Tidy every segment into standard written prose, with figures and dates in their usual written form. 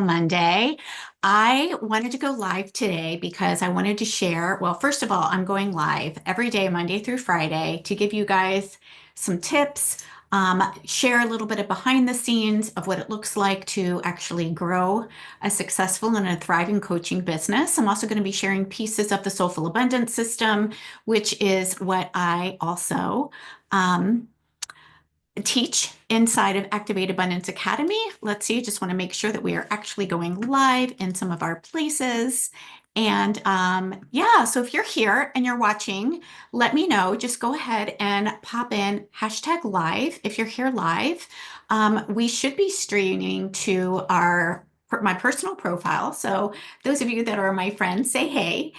Monday. I wanted to go live today because I wanted to share. Well, first of all, I'm going live every day, Monday through Friday, to give you guys some tips, share a little bit of behind the scenes of what it looks like to actually grow a successful and a thriving coaching business. I'm also going to be sharing pieces of the Soulful Abundance System, which is what I also teach inside of Activate Abundance Academy. Let's see, just want to make sure that we are actually going live in some of our places. And yeah, so if you're here and you're watching, let me know. Just go ahead and pop in #live if you're here live. We should be streaming to my personal profile. So those of you that are my friends, say hey.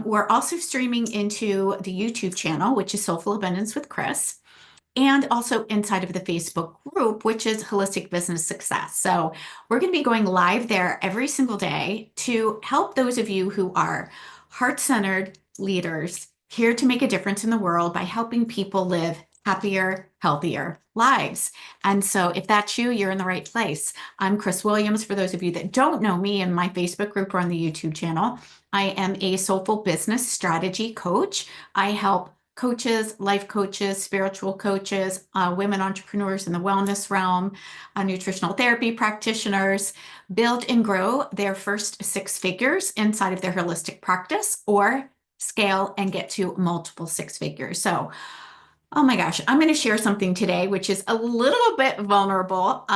We're also streaming into the YouTube channel, which is Soulful Abundance with Chris, and also inside of the Facebook group, which is Holistic Business Success. So we're going to be going live there every single day to help those of you who are heart-centered leaders here to make a difference in the world by helping people live happier, healthier lives. And so if that's you, you're in the right place. I'm Chris Williams. For those of you that don't know me in my Facebook group or on the YouTube channel, I am a soulful business strategy coach. I help coaches, life coaches, spiritual coaches, women entrepreneurs in the wellness realm, nutritional therapy practitioners build and grow their first six figures inside of their holistic practice, or scale and get to multiple six figures. So, oh my gosh, I'm going to share something today which is a little bit vulnerable.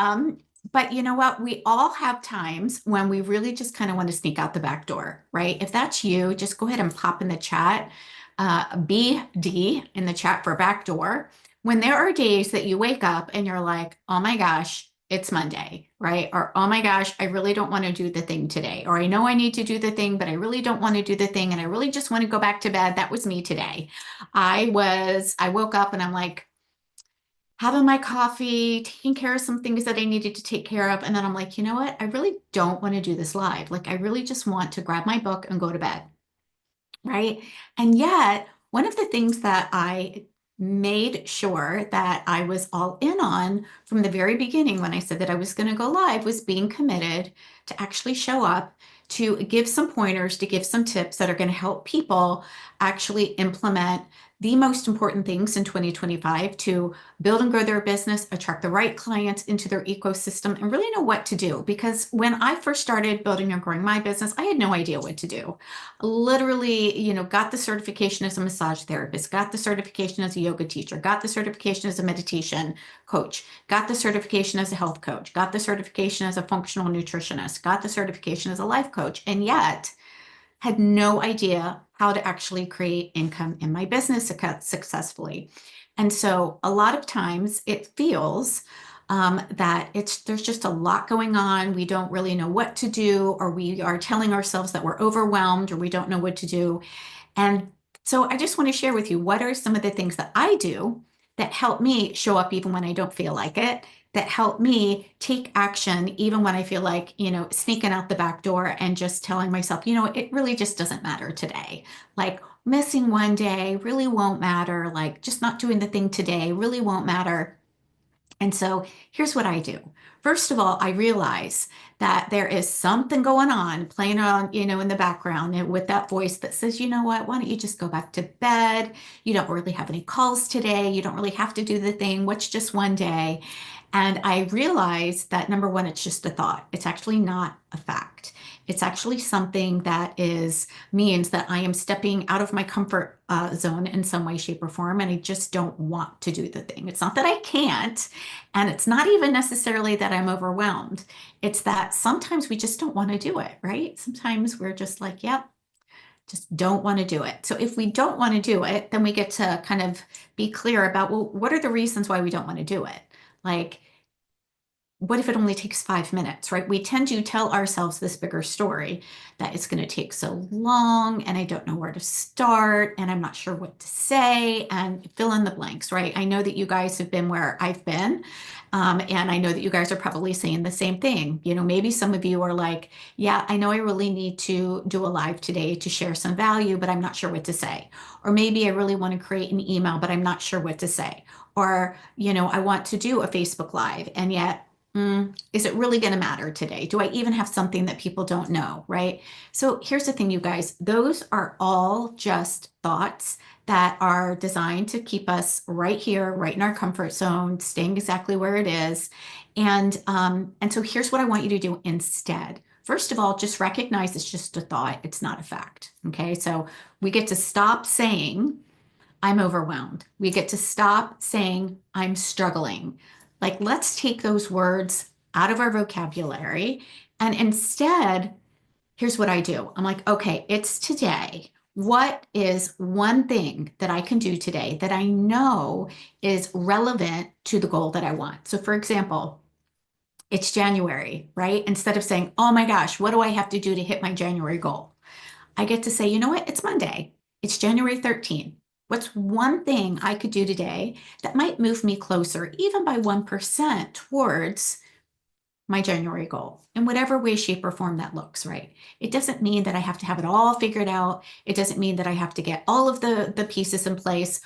But you know what? We all have times when we really just kind of want to sneak out the back door, right? If that's you, just go ahead and pop in the chat, BD in the chat for backdoor. When there are days that you wake up and you're like, oh my gosh, it's Monday, right? Or, oh my gosh, I really don't want to do the thing today. Or I know I need to do the thing, but I really don't want to do the thing. And I really just want to go back to bed. That was me today. I woke up and I'm like, having my coffee, taking care of some things that I needed to take care of. And then I'm like, you know what? I really don't want to do this live. Like, I really just want to grab my book and go to bed. Right. And yet, one of the things that I made sure that I was all in on from the very beginning when I said that I was going to go live was being committed to actually show up, to give some pointers, to give some tips that are going to help people actually implement the most important things in 2025 to build and grow their business, attract the right clients into their ecosystem, and really know what to do. Because when I first started building and growing my business, I had no idea what to do. Literally, got the certification as a massage therapist, got the certification as a yoga teacher, got the certification as a meditation coach, got the certification as a health coach, got the certification as a functional nutritionist, got the certification as a life coach, and yet had no idea how to actually create income in my business successfully. And so a lot of times it feels that there's just a lot going on. We don't really know what to do, or we are telling ourselves that we're overwhelmed, or we don't know what to do. And so I just want to share with you what are some of the things that I do that help me show up even when I don't feel like it, that help me take action even when I feel like, sneaking out the back door and just telling myself, it really just doesn't matter today. Like, missing one day really won't matter. Like, just not doing the thing today really won't matter. And so here's what I do. First of all, I realize that there is something going on, playing on, in the background, and with that voice that says, you know what, why don't you just go back to bed? You don't really have any calls today. You don't really have to do the thing. What's just one day? And I realized that, number one, it's just a thought. It's actually not a fact. It's actually something that means that I am stepping out of my comfort zone in some way, shape, or form, and I just don't want to do the thing. It's not that I can't, and it's not even necessarily that I'm overwhelmed. It's that sometimes we just don't want to do it, right? Sometimes we're just like, yep, just don't want to do it. So if we don't want to do it, then we get to kind of be clear about, well, what are the reasons why we don't want to do it? Like, what if it only takes 5 minutes, right? We tend to tell ourselves this bigger story that it's going to take so long, and I don't know where to start, and I'm not sure what to say, and fill in the blanks, right? I know that you guys have been where I've been, and I know that you guys are probably saying the same thing. Maybe some of you are like, yeah, I know I really need to do a live today to share some value, but I'm not sure what to say. Or maybe I really want to create an email, but I'm not sure what to say. Or, I want to do a Facebook Live, and yet Is it really going to matter today? Do I even have something that people don't know, right? So here's the thing, you guys, those are all just thoughts that are designed to keep us right here, right in our comfort zone, staying exactly where it is. And so here's what I want you to do instead. First of all, just recognize it's just a thought, it's not a fact. Okay, so we get to stop saying, I'm overwhelmed. We get to stop saying, I'm struggling. Like, let's take those words out of our vocabulary. And instead, here's what I do. I'm like, okay, it's today. What is one thing that I can do today that I know is relevant to the goal that I want? So, for example, it's January, right? Instead of saying, oh my gosh, what do I have to do to hit my January goal? I get to say, you know what? It's Monday. It's January 13th. What's one thing I could do today that might move me closer, even by 1% towards my January goal in whatever way, shape, or form that looks, right? It doesn't mean that I have to have it all figured out. It doesn't mean that I have to get all of the pieces in place,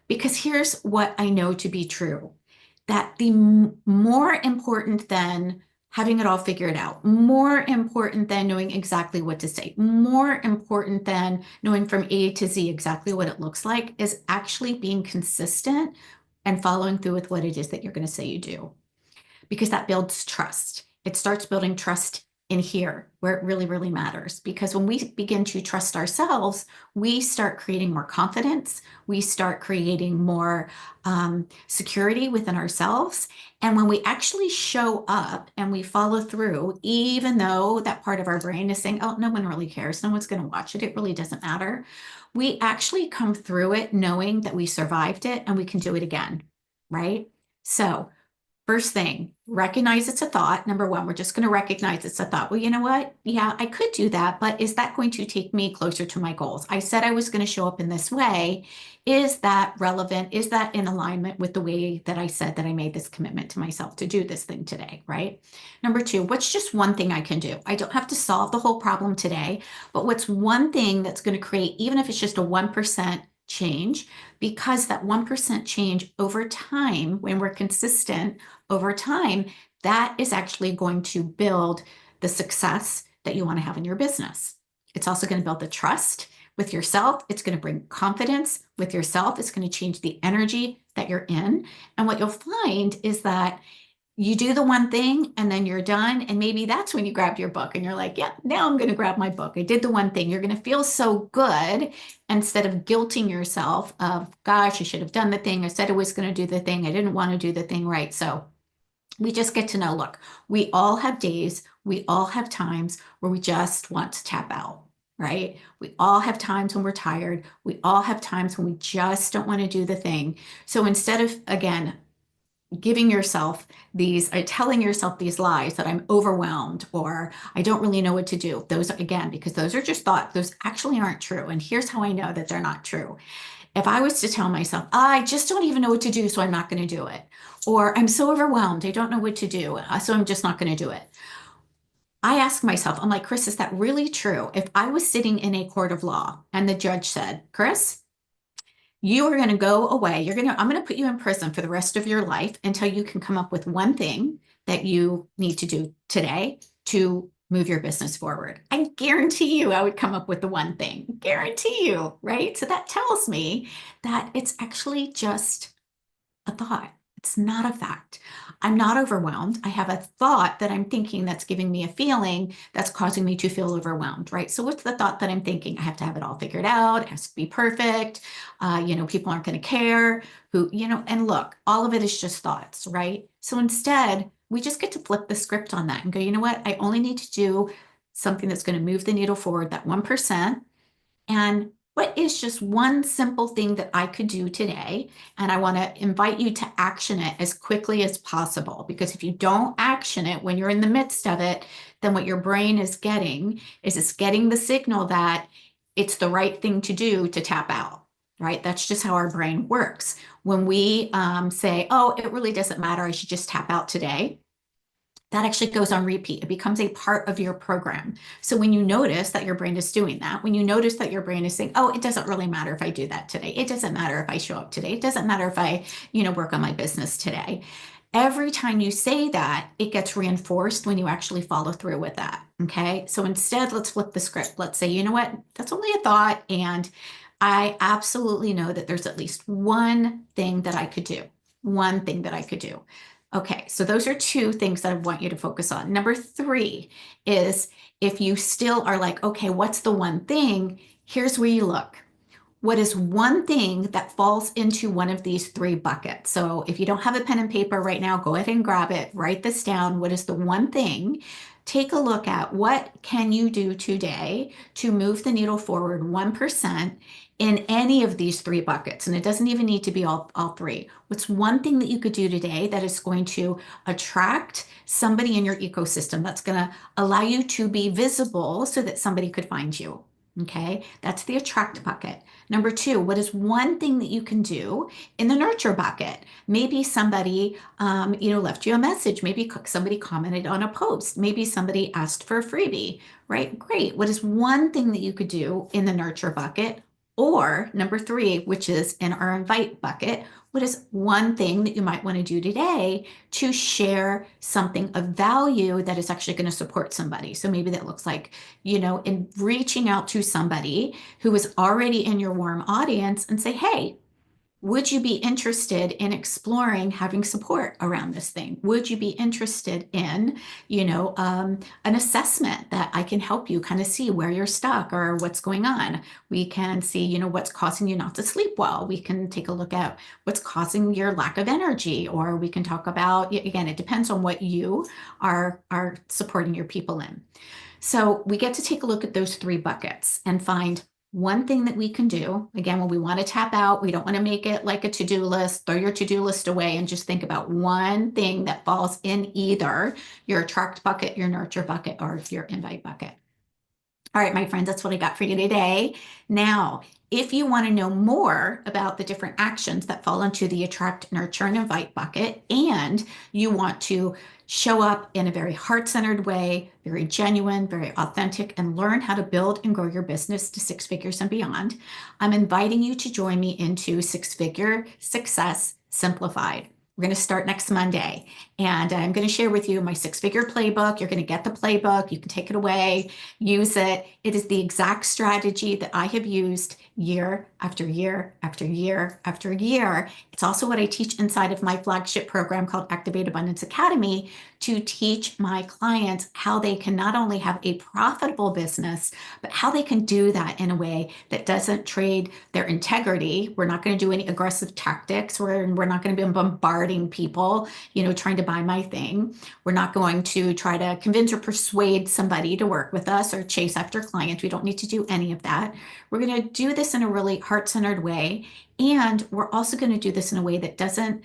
because here's what I know to be true, that the more important than having it all figured out, more important than knowing exactly what to say, more important than knowing from A to Z exactly what it looks like, is actually being consistent and following through with what it is that you're going to say you do, because that builds trust. It starts building trust in here where it really, really matters. Because when we begin to trust ourselves, we start creating more confidence. We start creating more security within ourselves. And when we actually show up and we follow through, even though that part of our brain is saying, oh, no one really cares, no one's going to watch it, it really doesn't matter, we actually come through it knowing that we survived it and we can do it again, right? So first thing, recognize it's a thought. Number one, we're just going to recognize it's a thought. Well, you know what? Yeah, I could do that, but is that going to take me closer to my goals? I said I was going to show up in this way. Is that relevant? Is that in alignment with the way that I said that I made this commitment to myself to do this thing today, right? Number two, what's just one thing I can do? I don't have to solve the whole problem today, but what's one thing that's going to create, even if it's just a 1% change, because that 1% change over time, when we're consistent over time, that is actually going to build the success that you want to have in your business. It's also going to build the trust with yourself. It's going to bring confidence with yourself. It's going to change the energy that you're in. And what you'll find is that you do the one thing and then you're done. And maybe that's when you grab your book and you're like, yeah, now I'm going to grab my book. I did the one thing. You're going to feel so good instead of guilting yourself of, gosh, I should have done the thing. I said I was going to do the thing. I didn't want to do the thing right. So we just get to know, look, we all have days, we all have times where we just want to tap out, right? We all have times when we're tired. We all have times when we just don't want to do the thing. So instead of, again, giving yourself these, telling yourself these lies that I'm overwhelmed or I don't really know what to do, those again, because those are just thoughts, those actually aren't true. And here's how I know that they're not true. If I was to tell myself, I just don't even know what to do, so I'm not going to do it, or I'm so overwhelmed, I don't know what to do, so I'm just not going to do it. I ask myself, I'm like, Chris, is that really true? If I was sitting in a court of law and the judge said, Chris, you are going to go away. I'm going to put you in prison for the rest of your life until you can come up with one thing that you need to do today to move your business forward. I guarantee you I would come up with the one thing. Guarantee you, right? So that tells me that it's actually just a thought. It's not a fact. I'm not overwhelmed. I have a thought that I'm thinking that's giving me a feeling that's causing me to feel overwhelmed, right? So what's the thought that I'm thinking? I have to have it all figured out. It has to be perfect. People aren't going to care and look, all of it is just thoughts, right? So instead, we just get to flip the script on that and go, you know what? I only need to do something that's going to move the needle forward, that 1%. And what is just one simple thing that I could do today? And I want to invite you to action it as quickly as possible, because if you don't action it when you're in the midst of it, then what your brain is getting is it's getting the signal that it's the right thing to do to tap out, right? That's just how our brain works. When we say, oh, it really doesn't matter, I should just tap out today, that actually goes on repeat. It becomes a part of your program. So when you notice that your brain is doing that, when you notice that your brain is saying, oh, it doesn't really matter if I do that today. It doesn't matter if I show up today. It doesn't matter if I, work on my business today. every time you say that, it gets reinforced when you actually follow through with that. Okay. So instead, let's flip the script. Let's say, you know what? That's only a thought. And I absolutely know that there's at least one thing that I could do. One thing that I could do. Okay. So those are two things that I want you to focus on. Number three is if you still are like, okay, what's the one thing? Here's where you look. What is one thing that falls into one of these three buckets? So if you don't have a pen and paper right now, go ahead and grab it, write this down. What is the one thing? Take a look at what can you do today to move the needle forward 1% in any of these three buckets. And it doesn't even need to be all three. What's one thing that you could do today that is going to attract somebody in your ecosystem that's going to allow you to be visible so that somebody could find you? Okay, that's the attract bucket. Number two, what is one thing that you can do in the nurture bucket? Maybe somebody, left you a message. Maybe somebody commented on a post. Maybe somebody asked for a freebie, right? Great. What is one thing that you could do in the nurture bucket? Or number three, which is in our invite bucket, what is one thing that you might want to do today to share something of value that is actually going to support somebody? So maybe that looks like, in reaching out to somebody who is already in your warm audience and say, hey, would you be interested in exploring having support around this thing? Would you be interested in, an assessment that I can help you kind of see where you're stuck or what's going on? We can see, what's causing you not to sleep well. We can take a look at what's causing your lack of energy, or we can talk about, again, it depends on what you are supporting your people in. So we get to take a look at those three buckets and find one thing that we can do. Again, when we want to tap out, we don't want to make it like a to-do list. Throw your to-do list away and just think about one thing that falls in either your attract bucket, your nurture bucket, or your invite bucket. All right, my friends, that's what I got for you today. Now, if you want to know more about the different actions that fall into the attract, nurture, and invite bucket, and you want to show up in a very heart-centered way, very genuine, very authentic, and learn how to build and grow your business to six figures and beyond, I'm inviting you to join me into Six Figure Success Simplified. We're going to start next Monday, and I'm going to share with you my six-figure playbook. You're going to get the playbook. You can take it away, use it. It is the exact strategy that I have used year after year after year after year. It's also what I teach inside of my flagship program called Activate Abundance Academy, to teach my clients how they can not only have a profitable business, but how they can do that in a way that doesn't trade their integrity. We're not going to do any aggressive tactics. We're not going to be bombarding people, trying to buy my thing. We're not going to try to convince or persuade somebody to work with us or chase after clients. We don't need to do any of that. We're going to do this in a really heart-centered way. And we're also going to do this in a way that doesn't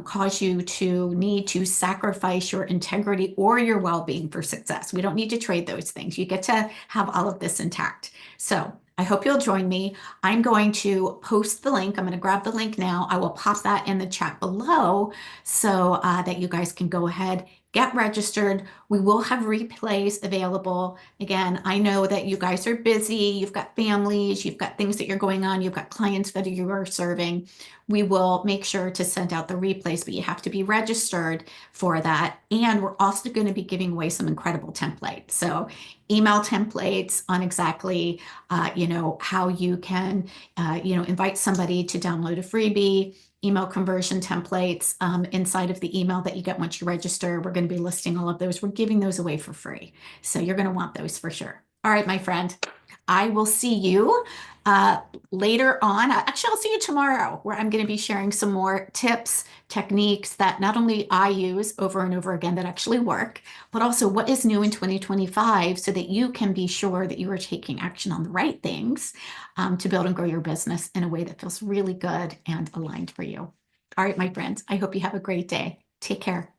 cause you to need to sacrifice your integrity or your well-being for success. We don't need to trade those things. You get to have all of this intact. So I hope you'll join me. I'm going to post the link. I'm going to grab the link now. I will pop that in the chat below so that you guys can go ahead, get registered. We will have replays available. Again, I know that you guys are busy. You've got families, you've got things that you're going on, you've got clients that you are serving. We will make sure to send out the replays, but you have to be registered for that. And we're also going to be giving away some incredible templates. So email templates on exactly, how you can, invite somebody to download a freebie, email conversion templates inside of the email that you get once you register. We're going to be listing all of those. We're giving those away for free. So you're going to want those for sure. All right, my friend, I will see you later on. Actually, I'll see you tomorrow, where I'm going to be sharing some more tips, techniques that not only I use over and over again that actually work, but also what is new in 2025 so that you can be sure that you are taking action on the right things to build and grow your business in a way that feels really good and aligned for you. All right, my friends, I hope you have a great day. Take care.